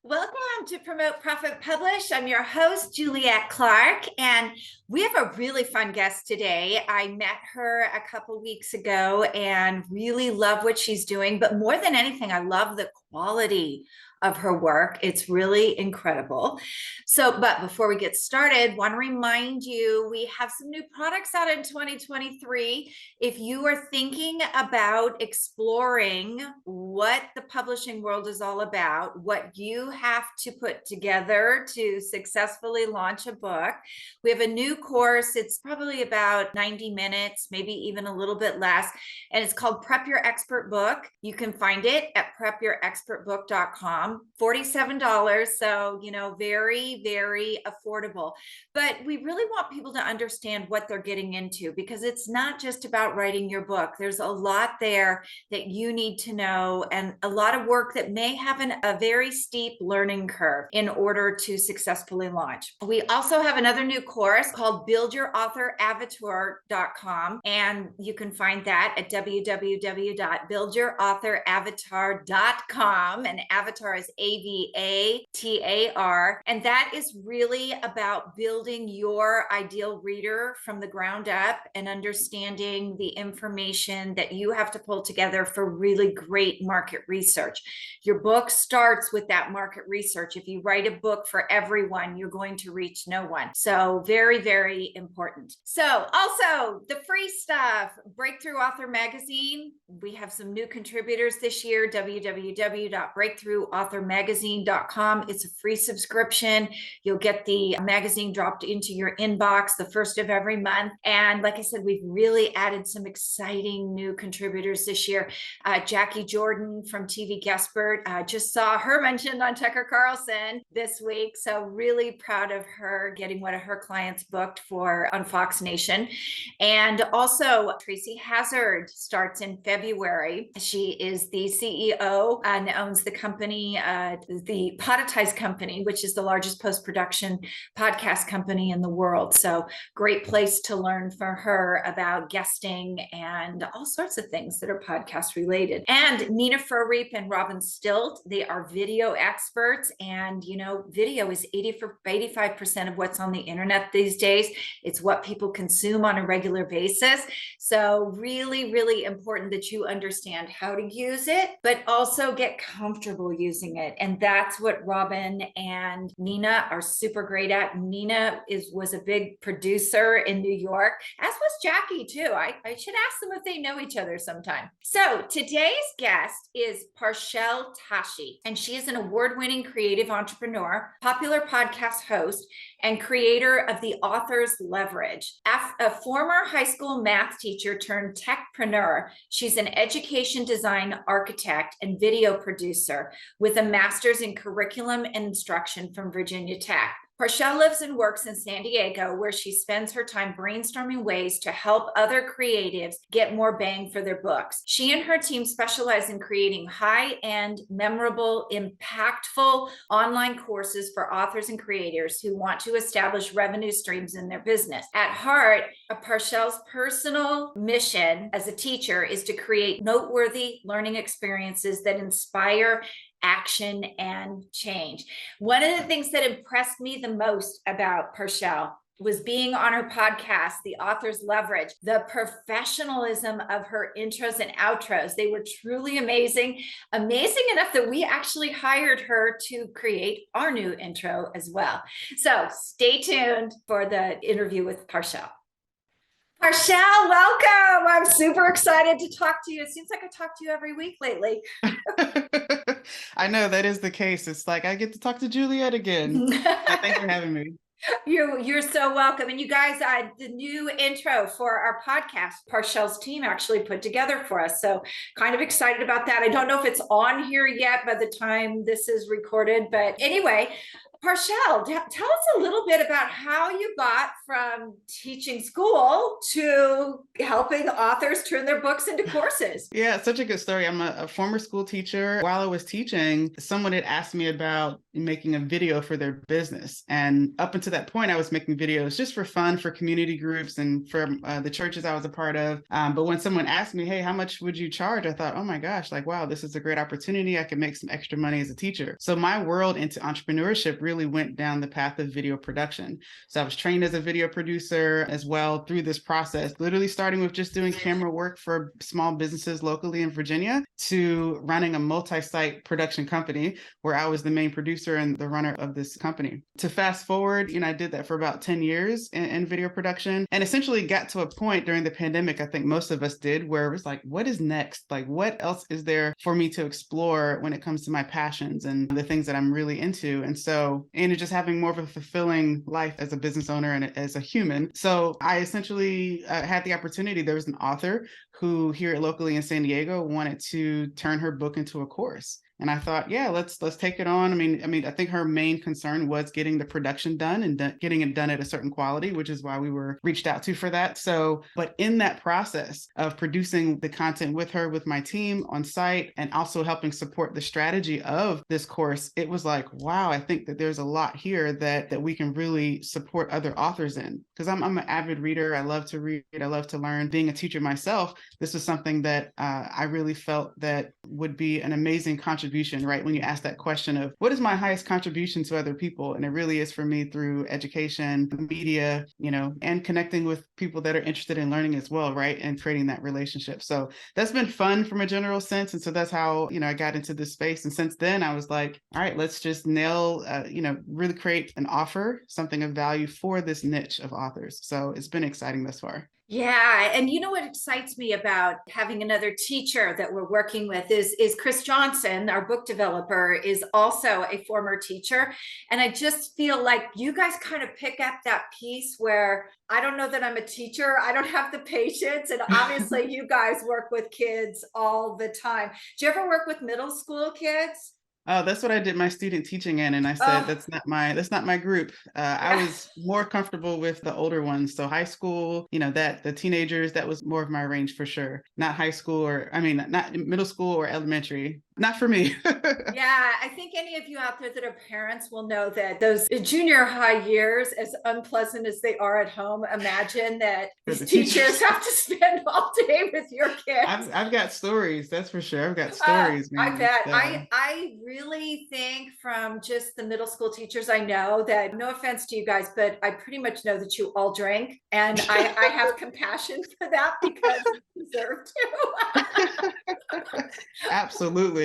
Welcome to Promote, Profit, Publish. I'm your host, Juliet Clark, and we have a really fun guest today. I met her a couple weeks ago and really love what she's doing. But more than anything, I love the quality of her work. It's really incredible. But before we get started, want to remind you, we have some new products out in 2023. If you are thinking about exploring what the publishing world is all about, what you have to put together to successfully launch a book, we have a new course. It's probably about 90 minutes, maybe even a little bit less. And it's called Prep Your Expert Book. You can find it at prepyourexpertbook.com. $47. So, very, very affordable. But we really want people to understand what they're getting into, because it's not just about writing your book. There's a lot there that you need to know, and a lot of work that may have a very steep learning curve in order to successfully launch. We also have another new course called buildyourauthoravatar.com, and you can find that at www.buildyourauthoravatar.com, and avatar is AVATAR, and that is really about building your ideal reader from the ground up and understanding the information that you have to pull together for really great market research. Your book starts with that market research. If you write a book for everyone, you're going to reach no one. So very, very important. So also the free stuff, Breakthrough Author Magazine. We have some new contributors this year, www.breakthroughauthormagazine.com. It's a free subscription. You'll get the magazine dropped into your inbox the first of every month. And like I said, we've really added some exciting new contributors this year. Jackie Jordan from TV Guestbird, just saw her mentioned on Tucker Carlson this week. So really proud of her getting one of her clients booked for on Fox Nation. And also Tracy Hazard starts in February. She is the CEO and owns the company, the Productize company, which is the largest post-production podcast company in the world. So great place to learn from her about guesting and all sorts of things that are podcast related. And Nina Furreep and Robin Stilt, they are video experts. And, video is 85% of what's on the internet these days. It's what people consume on a regular basis. So really, really important that you understand how to use it, but also get comfortable using it. And that's what Robin and Nina are super great at. Nina was a big producer in New York, as was Jackie too. I should ask them if they know each other sometime. So today's guest is Parchelle Tashi, and she is an award-winning creative entrepreneur, popular podcast host, and creator of The Author's Leverage. A former high school math teacher turned techpreneur, she's an education design architect and video producer with a master's in curriculum and instruction from Virginia Tech. Parchelle lives and works in San Diego, where she spends her time brainstorming ways to help other creatives get more bang for their books. She and her team specialize in creating high-end, memorable, impactful online courses for authors and creators who want to establish revenue streams in their business. At heart, Parchelle's personal mission as a teacher is to create noteworthy learning experiences that inspire action and change. One of the things that impressed me the most about Parchelle was being on her podcast, The Author's Leverage, the professionalism of her intros and outros. They were truly amazing enough that we actually hired her to create our new intro as well. So stay tuned for the interview with Parchelle. Parchelle, welcome. I'm super excited to talk to you. It seems like I talk to you every week lately. I know that is the case. It's like I get to talk to Juliet again. Thanks for having me. You're so welcome. And you guys, the new intro for our podcast, Parchelle's team actually put together for us. So kind of excited about that. I don't know if it's on here yet by the time this is recorded, but anyway, Parchelle, tell us a little bit about how you got from teaching school to helping authors turn their books into courses. Yeah, it's such a good story. I'm a former school teacher. While I was teaching, someone had asked me about making a video for their business. And up until that point, I was making videos just for fun, for community groups and for the churches I was a part of. But when someone asked me, hey, how much would you charge? I thought, oh my gosh, like, wow, this is a great opportunity. I could make some extra money as a teacher. So my world into entrepreneurship really went down the path of video production. So I was trained as a video producer as well through this process, literally starting with just doing camera work for small businesses locally in Virginia to running a multi-site production company where I was the main producer and the runner of this company. To fast forward, I did that for about 10 years in video production and essentially got to a point during the pandemic, I think most of us did, where it was like, what is next? Like, what else is there for me to explore when it comes to my passions and the things that I'm really into? And so, and just having more of a fulfilling life as a business owner and as a human. So I essentially had the opportunity. There was an author who here locally in San Diego wanted to turn her book into a course. And I thought, yeah, let's take it on. I mean, I think her main concern was getting the production done and getting it done at a certain quality, which is why we were reached out to for that. So, but in that process of producing the content with her, with my team on site, and also helping support the strategy of this course, it was like, wow, I think that there's a lot here that we can really support other authors in. Because I'm an avid reader. I love to read. I love to learn. Being a teacher myself, this was something that I really felt that would be an amazing contribution, right? When you ask that question of what is my highest contribution to other people? And it really is for me through education, media, and connecting with people that are interested in learning as well, right? And creating that relationship. So that's been fun from a general sense. And so that's how, I got into this space. And since then I was like, all right, let's just really create an offer, something of value for this niche of authors. So it's been exciting thus far. Yeah. And what excites me about having another teacher that we're working with is Chris Johnson, our book developer, is also a former teacher. And I just feel like you guys kind of pick up that piece where I don't know that I'm a teacher. I don't have the patience. And obviously you guys work with kids all the time. Do you ever work with middle school kids? Oh, that's what I did my student teaching in. And I said, that's not my group. I was more comfortable with the older ones. So high school, the teenagers, that was more of my range for sure. Not high school not middle school or elementary. Not for me. Yeah, I think any of you out there that are parents will know that those junior high years, as unpleasant as they are at home, imagine that these teachers have to spend all day with your kids. I've got stories, that's for sure. I've got stories, man. I bet. I really think from just the middle school teachers I know that, no offense to you guys, but I pretty much know that you all drink. And I have compassion for that because you deserve to. Absolutely.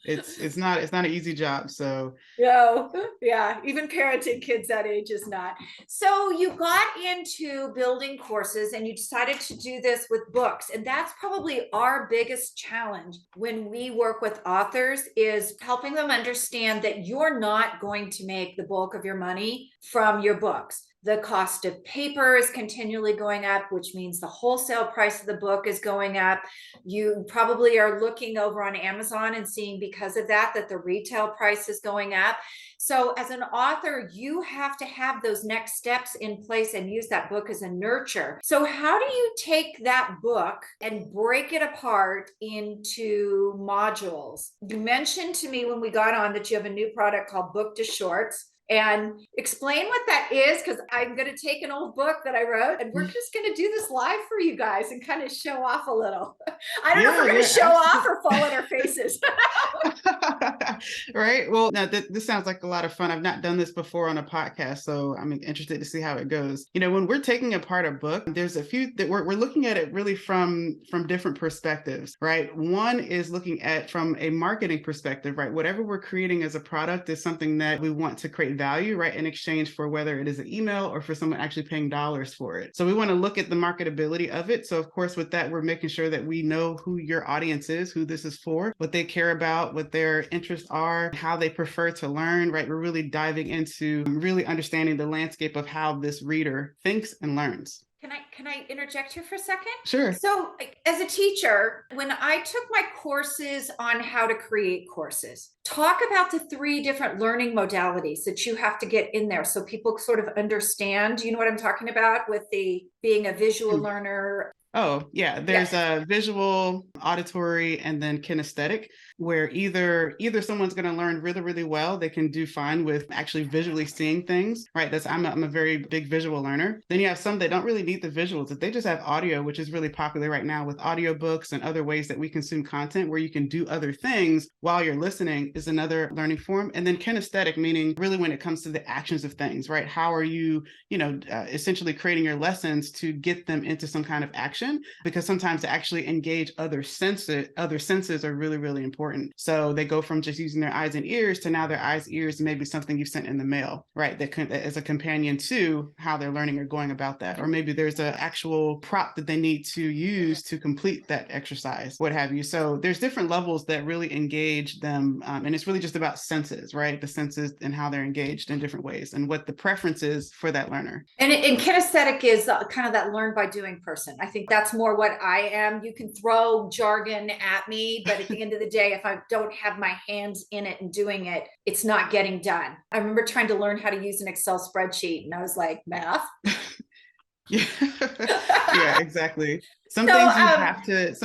It's not an easy job. So no, yeah, even parenting kids that age is not. So you got into building courses and you decided to do this with books. And that's probably our biggest challenge when we work with authors, is helping them understand that you're not going to make the bulk of your money from your books. The cost of paper is continually going up, which means the wholesale price of the book is going up. You probably are looking over on Amazon and seeing, because of that the retail price is going up. So as an author, you have to have those next steps in place and use that book as a nurture. So how do you take that book and break it apart into modules? You mentioned to me when we got on that you have a new product called Book to Shorts. And explain what that is, because I'm going to take an old book that I wrote and we're just going to do this live for you guys and kind of show off a little. I don't know if we're going to show off or fall on our faces. Right. Well, now this sounds like a lot of fun. I've not done this before on a podcast, so I'm interested to see how it goes. When we're taking apart a book, there's a few that we're looking at it really from different perspectives, right? One is looking at from a marketing perspective, right? Whatever we're creating as a product is something that we want to create value, right, in exchange for whether it is an email or for someone actually paying dollars for it. So we want to look at the marketability of it. So of course, with that, we're making sure that we know who your audience is, who this is for, what they care about, what their interests are, how they prefer to learn, right? We're really diving into really understanding the landscape of how this reader thinks and learns. Can I interject here for a second? Sure. So, as a teacher, when I took my courses on how to create courses, talk about the three different learning modalities that you have to get in there so people sort of understand. You know what I'm talking about with the being a visual learner? Oh, yeah. There's Yes. a visual, auditory, and then kinesthetic, where either someone's going to learn really, really well. They can do fine with actually visually seeing things, right? I'm a very big visual learner. Then you have some that don't really need the visuals. If they just have audio, which is really popular right now with audiobooks and other ways that we consume content where you can do other things while you're listening, is another learning form. And then kinesthetic, meaning really when it comes to the actions of things, right? How are you, essentially creating your lessons to get them into some kind of action? Because sometimes to actually engage other senses are really, really important. So they go from just using their eyes and ears to now their eyes, ears, and maybe something you sent in the mail, right? That as a companion to how they're learning or going about that. Or maybe there's an actual prop that they need to use to complete that exercise, what have you. So there's different levels that really engage them. And it's really just about senses, right? The senses and how they're engaged in different ways and what the preference is for that learner. And kinesthetic is kind of that learn by doing person. I think that's more what I am. You can throw jargon at me, but at the end of the day, if I don't have my hands in it and doing it, it's not getting done. I remember trying to learn how to use an Excel spreadsheet, and I was like, math. Yeah, yeah, exactly. Some So,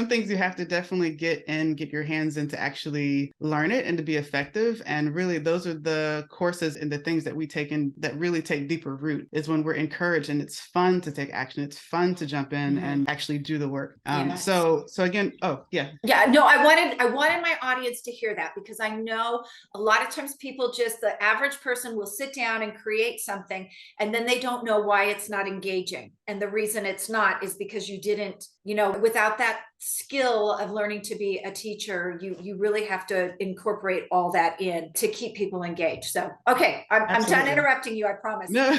things you have to definitely get your hands in to actually learn it and to be effective. And really, those are the courses and the things that we take in that really take deeper root, is when we're encouraged and it's fun to take action. It's fun to jump in and actually do the work. Yes. So again, oh yeah. Yeah, no, I wanted my audience to hear that, because I know a lot of times the average person will sit down and create something and then they don't know why it's not engaging. And the reason it's not is because you didn't, without that skill of learning to be a teacher, you really have to incorporate all that in to keep people engaged. So, okay, I'm done interrupting you, I promise. No.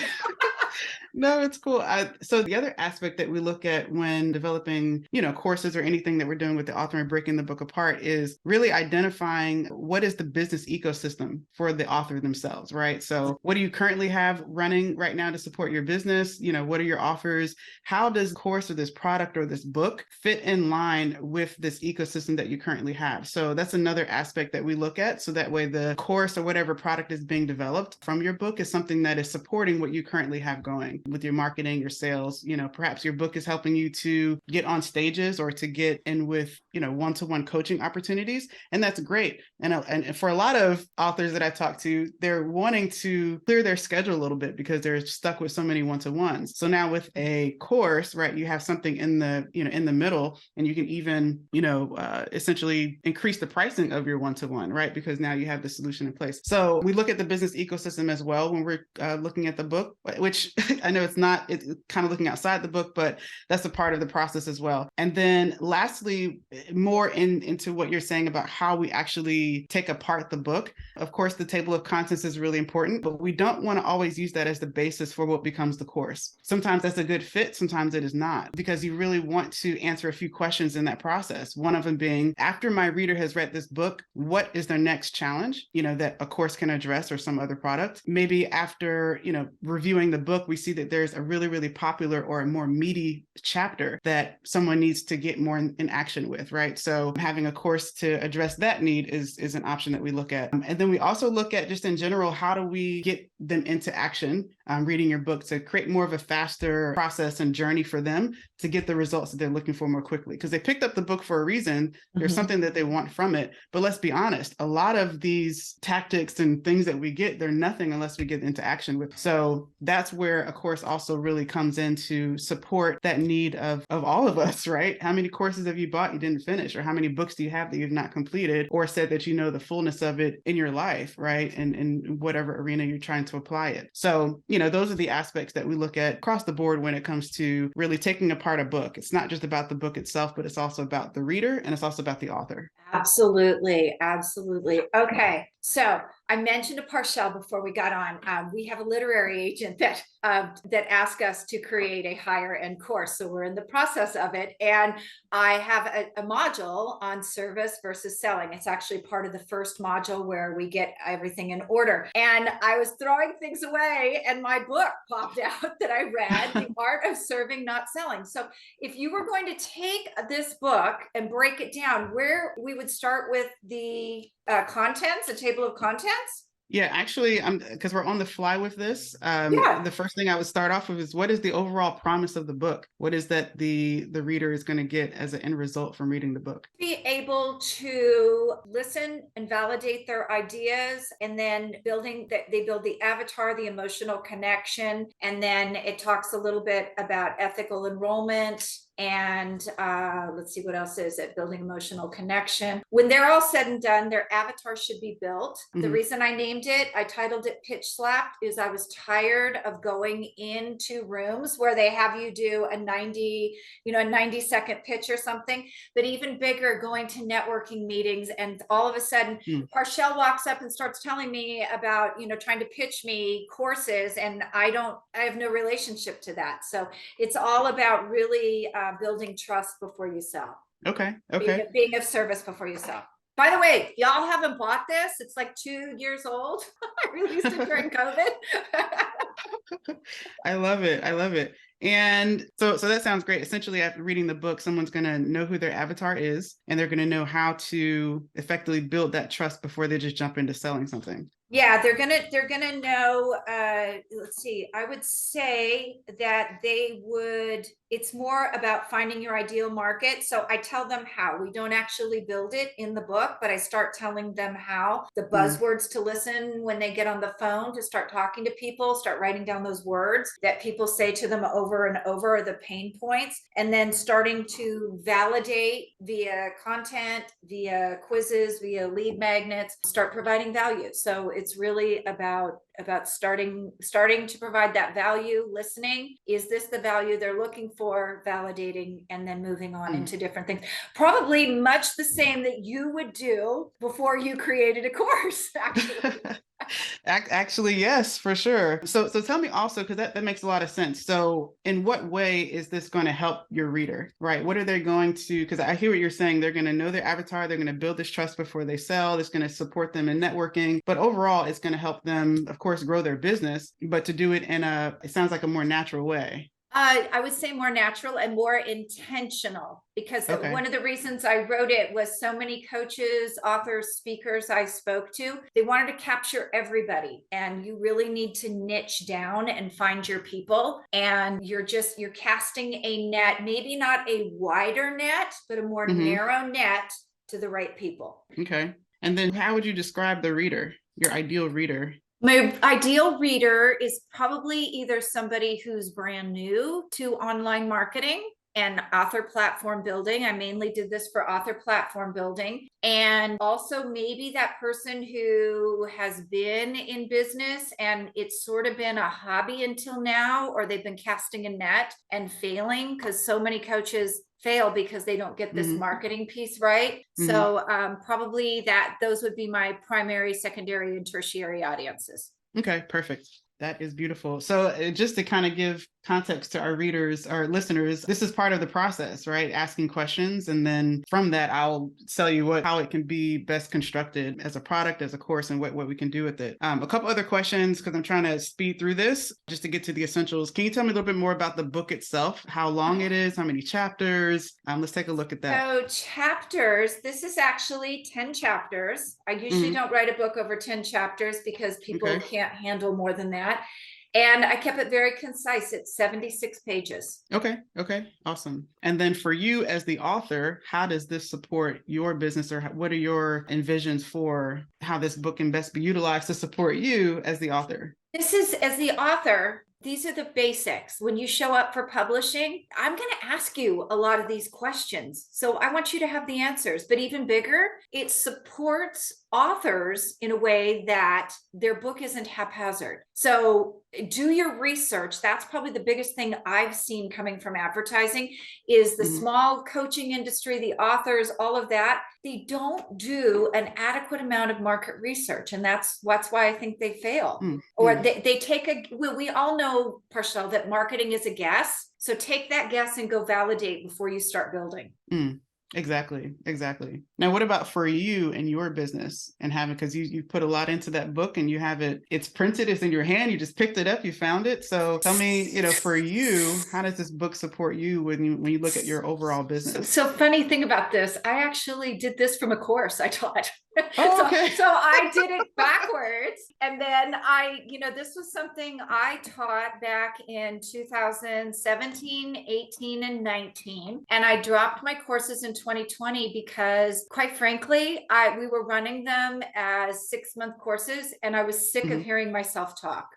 No, it's cool. So the other aspect that we look at when developing, courses or anything that we're doing with the author and breaking the book apart is really identifying what is the business ecosystem for the author themselves, right? So what do you currently have running right now to support your business? What are your offers? How does the course or this product or this book fit in line with this ecosystem that you currently have? So that's another aspect that we look at. So that way the course or whatever product is being developed from your book is something that is supporting what you currently have going with your marketing, your sales. Perhaps your book is helping you to get on stages or to get in with, one-to-one coaching opportunities. And that's great. And for a lot of authors that I talk to, they're wanting to clear their schedule a little bit because they're stuck with so many one-to-ones. So now with a course, right, you have something in the middle, and you can even, essentially increase the pricing of your one-to-one, right? Because now you have the solution in place. So we look at the business ecosystem as well when we're looking at the book, which I know it's kind of looking outside the book, but that's a part of the process as well. And then lastly, more into what you're saying about how we actually take apart the book. Of course, the table of contents is really important, but we don't want to always use that as the basis for what becomes the course. Sometimes that's a good fit, sometimes it is not, because you really want to answer a few questions in that process. One of them being, after my reader has read this book, what is their next challenge, that a course can address or some other product? Maybe after, reviewing the book, we see that there's a really, really popular or a more meaty chapter that someone needs to get more in action with, right? So having a course to address that need is an option that we look at. And then we also look at, just in general, how do we get them into action, reading your book, to create more of a faster process and journey for them to get the results that they're looking for more quickly. Because they picked up the book for a reason. There's something that they want from it. But let's be honest, a lot of these tactics and things that we get, they're nothing unless we get into action with. So that's where a course also really comes in to support that need of all of us, right? How many courses have you bought you didn't finish? Or how many books do you have that you've not completed, or said that the fullness of it in your life, right? And in whatever arena you're trying to apply it. So, those are the aspects that we look at across the board when it comes to really taking apart a book. It's not just about the book itself, but it's also about the reader, and it's also about the author. Absolutely, absolutely. Okay, so I mentioned to Parchelle before we got on, we have a literary agent that asked us to create a higher end course. So we're in the process of it, and I have a module on service versus selling. It's actually part of the first module where we get everything in order. And I was throwing things away, and my book popped out that I read, The Art of Serving, Not Selling. So if you were going to take this book and break it down, where we would start with the contents, a table of contents. Yeah, actually, I'm because we're on the fly with this. Yeah. The first thing I would start off with is what is the overall promise of the book? What is that the reader is going to get as an end result from reading the book? Be able to listen and validate their ideas, and then building that they build the avatar, the emotional connection, and then it talks a little bit about ethical enrollment. And let's see, what else is it? Building emotional connection. When they're all said and done, their avatar should be built. Mm-hmm. The reason I named it, I titled it Pitch Slapped, is I was tired of going into rooms where they have you do a 90-second pitch or something. But even bigger, going to networking meetings, and all of a sudden, Parchelle walks up and starts telling me about, trying to pitch me courses, and I have no relationship to that. So it's all about really building trust before you sell. Okay. Being of service before you sell. By the way, y'all haven't bought this. It's like 2 years old. I released it during COVID. I love it. And so that sounds great. Essentially, after reading the book, someone's going to know who their avatar is, and they're going to know how to effectively build that trust before they just jump into selling something. Yeah, they're gonna know. Let's see. I would say that it's more about finding your ideal market. So I tell them how. We don't actually build it in the book, but I start telling them how. The buzzwords to listen when they get on the phone to start talking to people, start writing down those words that people say to them over and over, are the pain points, and then starting to validate via content, via quizzes, via lead magnets, start providing value. So it's really about starting to provide that value, listening. Is this the value they're looking for? Validating, and then moving on into different things. Probably much the same that you would do before you created a course, actually. Actually, yes, for sure. So tell me also, because that makes a lot of sense. So in what way is this going to help your reader, right? What are they going to, because I hear what you're saying, they're going to know their avatar, they're going to build this trust before they sell, it's going to support them in networking, but overall it's going to help them, of course, grow their business, but to do it it sounds like a more natural way. I would say more natural and more intentional, because one of the reasons I wrote it was so many coaches, authors, speakers I spoke to, they wanted to capture everybody, and you really need to niche down and find your people. And you're casting a net, maybe not a wider net, but a more narrow net to the right people. Okay. And then how would you describe the reader, your ideal reader? My ideal reader is probably either somebody who's brand new to online marketing and author platform building. I mainly did this for author platform building. And also maybe that person who has been in business and it's sort of been a hobby until now, or they've been casting a net and failing, because so many coaches fail because they don't get this marketing piece right. So probably those would be my primary, secondary, and tertiary audiences. Okay, perfect. That is beautiful. So just to kind of give context to our readers, our listeners, this is part of the process, right? Asking questions. And then from that, I'll tell you how it can be best constructed as a product, as a course, and what we can do with it. A couple other questions, because I'm trying to speed through this just to get to the essentials. Can you tell me a little bit more about the book itself? How long it is? How many chapters? Let's take a look at that. So chapters, this is actually 10 chapters. I usually don't write a book over 10 chapters because people can't handle more than that. And I kept it very concise. It's 76 pages. Okay. Awesome. And then for you as the author, how does this support your business, or what are your envisions for how this book can best be utilized to support you as the author? This is, as the author, these are the basics. When you show up for publishing, I'm going to ask you a lot of these questions. So I want you to have the answers, but even bigger, it supports authors in a way that their book isn't haphazard. So do your research. That's probably the biggest thing I've seen coming from advertising is the small coaching industry, the authors, all of that. They don't do an adequate amount of market research. And that's why I think they fail. Or they take we all know, Parchelle, that marketing is a guess. So take that guess and go validate before you start building. Exactly. Now, what about for you and your business and having, because you put a lot into that book and you have it's printed, it's in your hand, you just picked it up, you found it. So tell me, for you, how does this book support you when you look at your overall business? So funny thing about this, I actually did this from a course I taught. Oh, okay. So I did it backwards. And then this was something I taught back in 2017, 18, and 19. And I dropped my courses in 2020 because, quite frankly, we were running them as 6-month courses and I was sick of hearing myself talk.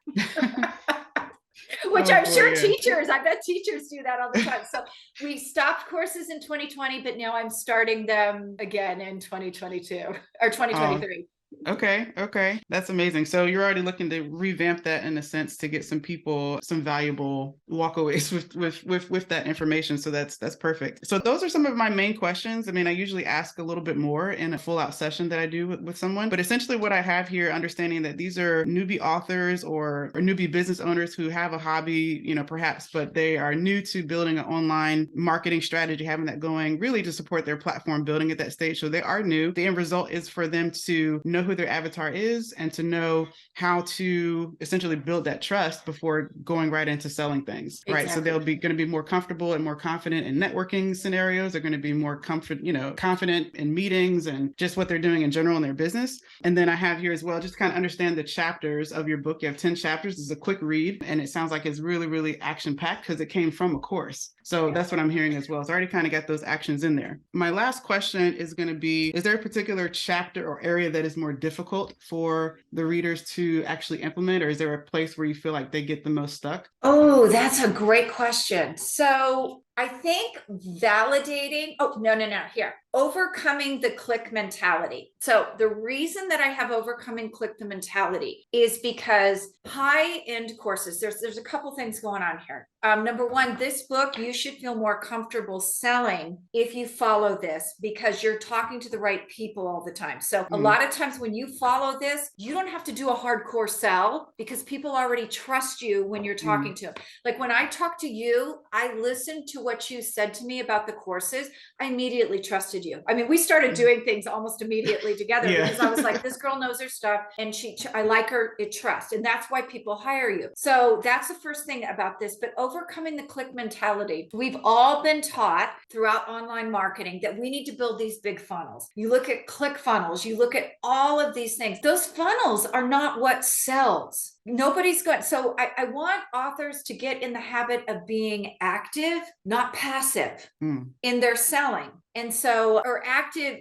Which I bet teachers do that all the time. So we stopped courses in 2020, but now I'm starting them again in 2022 or 2023. Okay. That's amazing. So you're already looking to revamp that in a sense to get some people some valuable walkaways with that information. So that's perfect. So those are some of my main questions. I mean, I usually ask a little bit more in a full out session that I do with someone, but essentially what I have here, understanding that these are newbie authors or newbie business owners who have a hobby, perhaps, but they are new to building an online marketing strategy, having that going really to support their platform building at that stage. So they are new. The end result is for them to know who their avatar is and to know how to essentially build that trust before going right into selling things. Exactly. Right. So they'll be going to be more comfortable and more confident in networking scenarios. They're going to be more confident in meetings and just what they're doing in general in their business. And then I have here as well, just kind of understand the chapters of your book. You have 10 chapters. It's a quick read and it sounds like it's really, really action packed because it came from a course. So that's what I'm hearing as well. So I already kind of got those actions in there. My last question is going to be, is there a particular chapter or area that is more difficult for the readers to actually implement? Or is there a place where you feel like they get the most stuck? Oh, that's a great question. So I think validating, here, overcoming the click mentality. So the reason that I have overcoming click the mentality is because high-end courses, there's a couple things going on here. Number one, this book, you should feel more comfortable selling if you follow this because you're talking to the right people all the time. So a lot of times when you follow this, you don't have to do a hardcore sell because people already trust you when you're talking to them. Like when I talk to you, I listen to what you said to me about the courses. I immediately trusted you. I mean, we started doing things almost immediately together because I was like, this girl knows her stuff and I like her, it trust. And that's why people hire you. So that's the first thing about this, but overcoming the click mentality. We've all been taught throughout online marketing that we need to build these big funnels. You look at click funnels, you look at all of these things. Those funnels are not what sells. Nobody's going. So I want authors to get in the habit of being active, not passive in their selling. And so, or active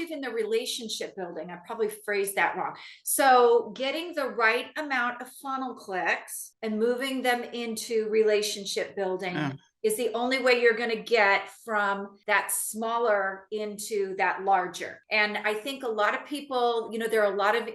in the relationship building. I probably phrased that wrong. So getting the right amount of funnel clicks and moving them into relationship building is the only way you're going to get from that smaller into that larger. And I think a lot of people, there are a lot of,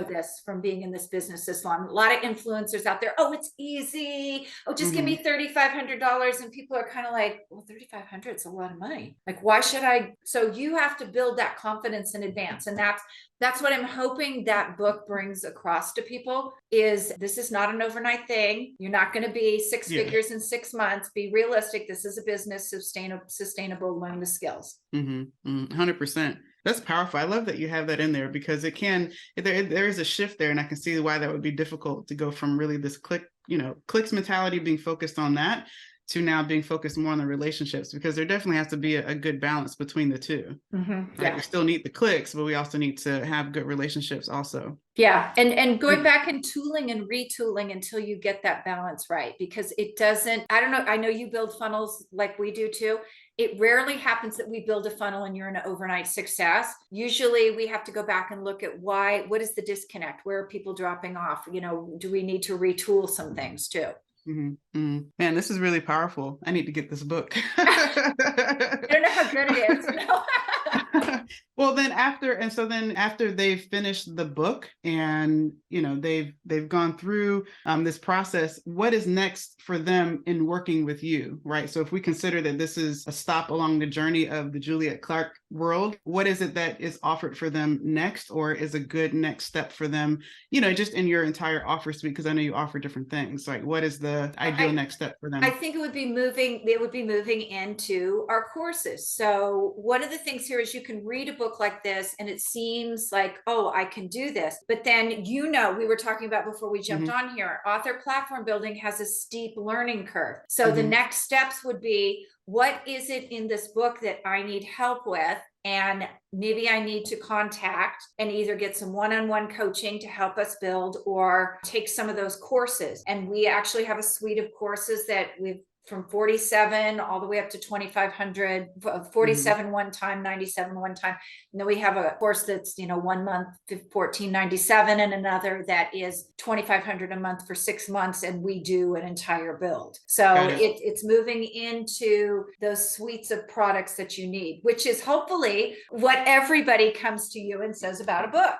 this from being in this business this long, a lot of influencers out there. Oh, it's easy. Oh, just give me $3,500. And people are kind of like, well, $3,500 is a lot of money. Like, why should I? So you have to build that confidence in advance. And that's what I'm hoping that book brings across to people is this is not an overnight thing. You're not going to be six figures in 6 months. Be realistic. This is a business, sustainable, learn the skills. 100%. That's powerful. I love that you have that in there because there is a shift there and I can see why that would be difficult to go from really this clicks mentality being focused on that to now being focused more on the relationships because there definitely has to be a good balance between the two. Right? We still need the clicks, but we also need to have good relationships also. Yeah. And going back and tooling and retooling until you get that balance right, because it doesn't, I don't know. I know you build funnels like we do too. It rarely happens that we build a funnel and you're in an overnight success. Usually we have to go back and look at what is the disconnect? Where are people dropping off? Do we need to retool some things too? Man, this is really powerful. I need to get this book. I don't know how good it is. Well, then after they've finished the book and they've gone through this process, what is next for them in working with you, right? So if we consider that this is a stop along the journey of the Juliet Clark world, what is it that is offered for them next, or is a good next step for them, just in your entire offer suite? Because I know you offer different things. Like, what is the ideal next step for them? I think it would be moving into our courses. So one of the things here is you can read a book like this and it seems like, oh, I can do this. But then, we were talking about before we jumped on here, author platform building has a steep learning curve. So the next steps would be, what is it in this book that I need help with? And maybe I need to contact and either get some one-on-one coaching to help us build, or take some of those courses. And we actually have a suite of courses that we've from 47 all the way up to 2,500, 47 one time, 97 one time. And then we have a course that's, 1 month, 1497, and another that is 2,500 a month for 6 months. And we do an entire build. So it's moving into those suites of products that you need, which is hopefully what everybody comes to you and says about a book.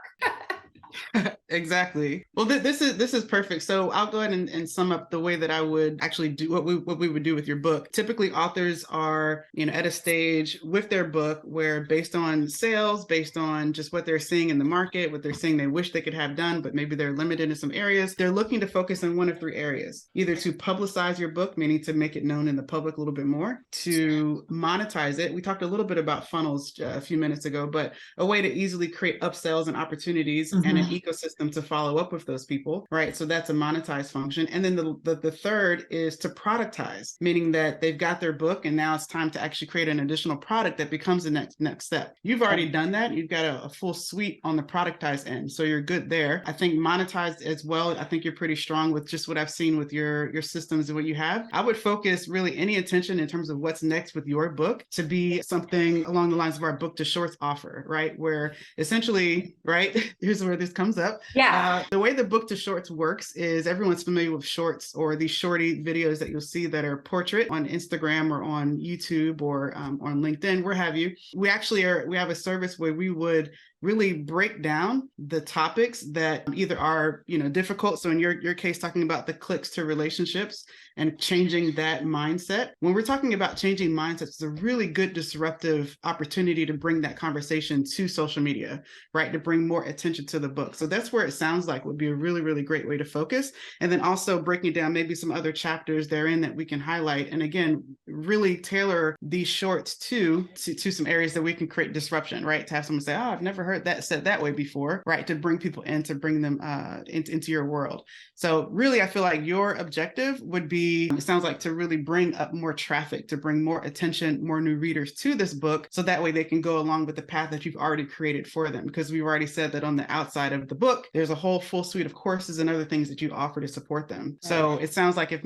Exactly. Well, this is perfect. So I'll go ahead and sum up the way that I would actually do what we would do with your book. Typically, authors are at a stage with their book where, based on sales, based on just what they're seeing in the market, what they're seeing they wish they could have done, but maybe they're limited in some areas, they're looking to focus on one of three areas: either to publicize your book, meaning to make it known in the public a little bit more; to monetize it. We talked a little bit about funnels a few minutes ago, but a way to easily create upsells and opportunities and an ecosystem to follow up with those people, right? So that's a monetize function. And then the third is to productize, meaning that they've got their book and now it's time to actually create an additional product that becomes the next step. You've already done that. You've got a full suite on the productize end, so you're good there. I think monetize as well. I think you're pretty strong with just what I've seen with your systems and what you have. I would focus really any attention in terms of what's next with your book to be something along the lines of our book to shorts offer, right? Where essentially, right, here's where this comes up. The way the book to shorts works is, everyone's familiar with shorts, or these shorty videos that you'll see that are portrait on Instagram or on YouTube or on LinkedIn, where have you. We have a service where we would really break down the topics that either are difficult. So in your case, talking about the clicks to relationships and changing that mindset. When we're talking about changing mindsets, it's a really good disruptive opportunity to bring that conversation to social media, right? To bring more attention to the book. So that's where it sounds like would be a really, really great way to focus. And then also breaking down maybe some other chapters therein that we can highlight. And again, really tailor these shorts to some areas that we can create disruption, right? To have someone say, oh, I've never heard that said that way before, right? To bring people in, to bring them into your world. So really, I feel like your objective would be, it sounds like, to really bring up more traffic, to bring more attention, more new readers to this book, so that way they can go along with the path that you've already created for them. Because we've already said that on the outside of the book, there's a whole full suite of courses and other things that you offer to support them. Right. So it sounds like if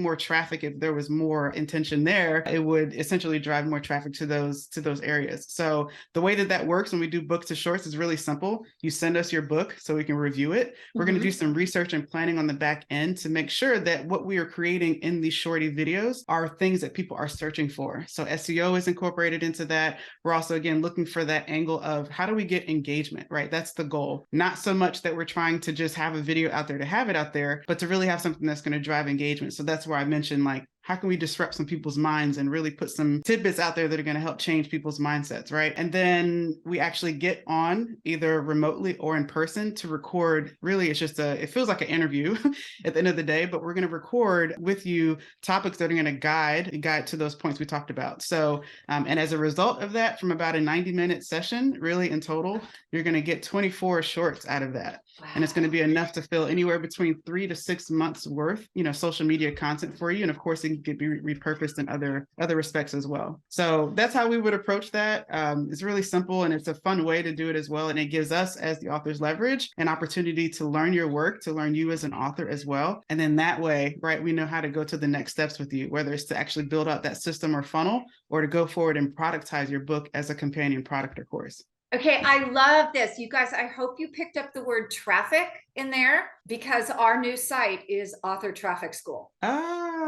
there was more intention there, it would essentially drive more traffic to those areas. So the way that works when we do book to shorts is really simple. You send us your book so we can review it. We're going to do some research and planning on the back end to make sure that what we are creating in these shorty videos are things that people are searching for. So SEO is incorporated into that. We're also, again, looking for that angle of, how do we get engagement, right? That's the goal. Not so much that we're trying to just have a video out there to have it out there, but to really have something that's going to drive engagement. So that's where I mentioned, like, how can we disrupt some people's minds and really put some tidbits out there that are going to help change people's mindsets, right? And then we actually get on either remotely or in person to record. Really, it feels like an interview at the end of the day, but we're going to record with you topics that are going to guide to those points we talked about. So, and as a result of that, from about a 90-minute session, really in total, you're going to get 24 shorts out of that. Wow. And it's going to be enough to fill anywhere between 3 to 6 months worth, social media content for you. And of course, it can be repurposed in other respects as well. So that's how we would approach that. It's really simple, and it's a fun way to do it as well. And it gives us, as the authors leverage, an opportunity to learn your work, to learn you as an author as well. And then that way, right, we know how to go to the next steps with you, whether it's to actually build out that system or funnel, or to go forward and productize your book as a companion product or course. Okay, I love this. You guys, I hope you picked up the word traffic in there, because our new site is Author Traffic School.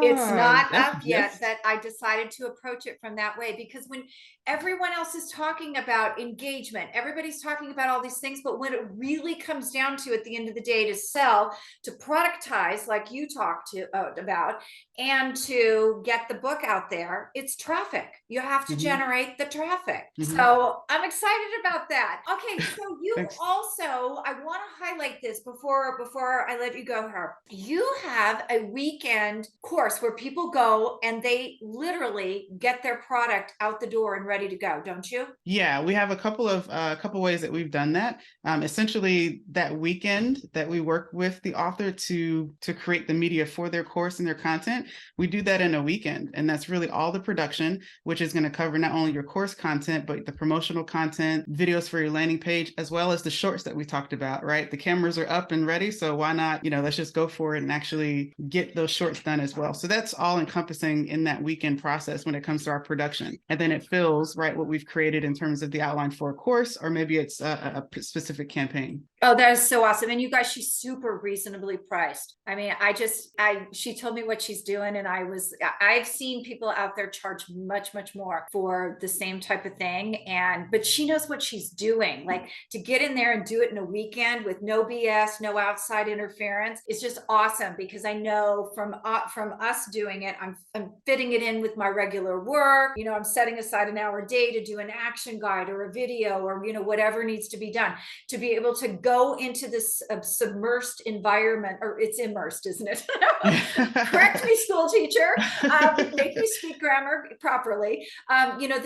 It's not That's up yet, just but I decided to approach it from that way, because when everyone else is talking about engagement, everybody's talking about all these things, but when it really comes down to, at the end of the day, to sell, to productize, like you talked about, and to get the book out there, it's traffic. You have to Mhm, generate the traffic. mhm. So I'm excited about that. Okay, so you Thanks. also, I want to highlight this before I let you go, Herb. You have a weekend course where people go and they literally get their product out the door and ready to go, don't you? Yeah, we have a couple ways that we've done that. Essentially, that weekend that we work with the author to create the media for their course and their content, we do that in a weekend, and that's really all the production, which is going to cover not only your course content but the promotional content, videos for your landing page, as well as the shorts that we talked about. Right, the cameras are up and ready, so why not? Let's just go for it and actually get those shorts done as well. So that's all encompassing in that weekend process when it comes to our production, and then it fills right what we've created in terms of the outline for a course, or maybe it's a specific campaign. Oh, that is so awesome. And you guys, she's super reasonably priced. I mean, she told me what she's doing, and I've seen people out there charge much, much more for the same type of thing. But she knows what she's doing. Like, to get in there and do it in a weekend with no BS, no outside interference, it's just awesome, because I know from us doing it, I'm fitting it in with my regular work. I'm setting aside an hour a day to do an action guide or a video, or, whatever needs to be done, to be able to go into this submersed environment, or it's immersed, isn't it? Correct me, school teacher. Make me speak grammar properly.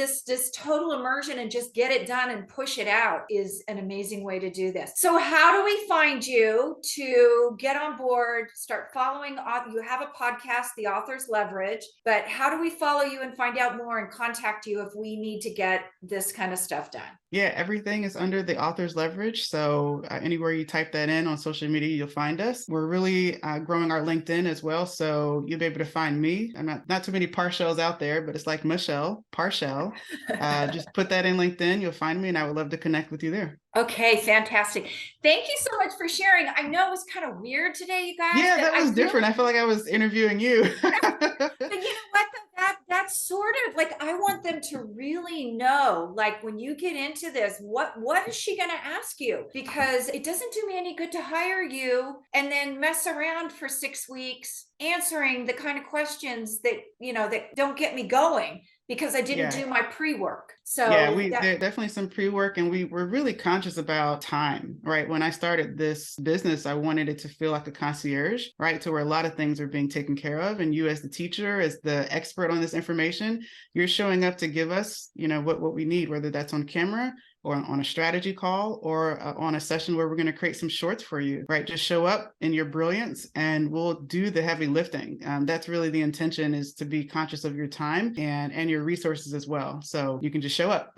This total immersion, and just get it done and push it out, is an amazing way to do this. So how do we find you to get on board, start following? You have a podcast, The Author's Leverage, but how do we follow you and find out more and contact you if we need to get this kind of stuff done? Yeah, everything is under The Author's Leverage. So anywhere you type that in on social media, you'll find us. We're really growing our LinkedIn as well. So you'll be able to find me. I'm not too many Parchelles out there, but it's like Michelle, Parchelle. Just put that in LinkedIn. You'll find me, and I would love to connect with you there. Okay, fantastic. Thank you so much for sharing. I know it was kind of weird today, you guys, Yeah, but that was different. I feel like I was interviewing you. but you know what? That's sort of like, I want them to really know, like, when you get into this, what is she going to ask you? Because it doesn't do me any good to hire you and then mess around for 6 weeks answering the kind of questions that that don't get me going, because I didn't Yeah. do my pre-work. Yeah, So there definitely some pre-work, and we were really conscious about time, right? When I started this business, I wanted it to feel like a concierge, right? To where a lot of things are being taken care of. And you, as the teacher, as the expert on this information, you're showing up to give us, what we need, whether that's on camera or on a strategy call, or on a session where we're going to create some shorts for you, right? Just show up in your brilliance and we'll do the heavy lifting. That's really the intention, is to be conscious of your time and your resources as well. So you can just show up.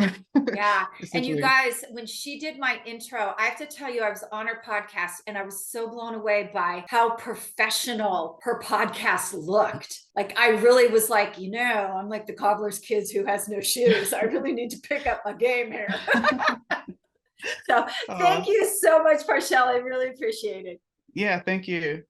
yeah. And you guys, when she did my intro, I have to tell you, I was on her podcast and I was so blown away by how professional her podcast looked. Like, I really was like, I'm like the cobbler's kids who has no shoes. I really need to pick up my game here. So thank you so much, Parchelle. I really appreciate it. Yeah, thank you.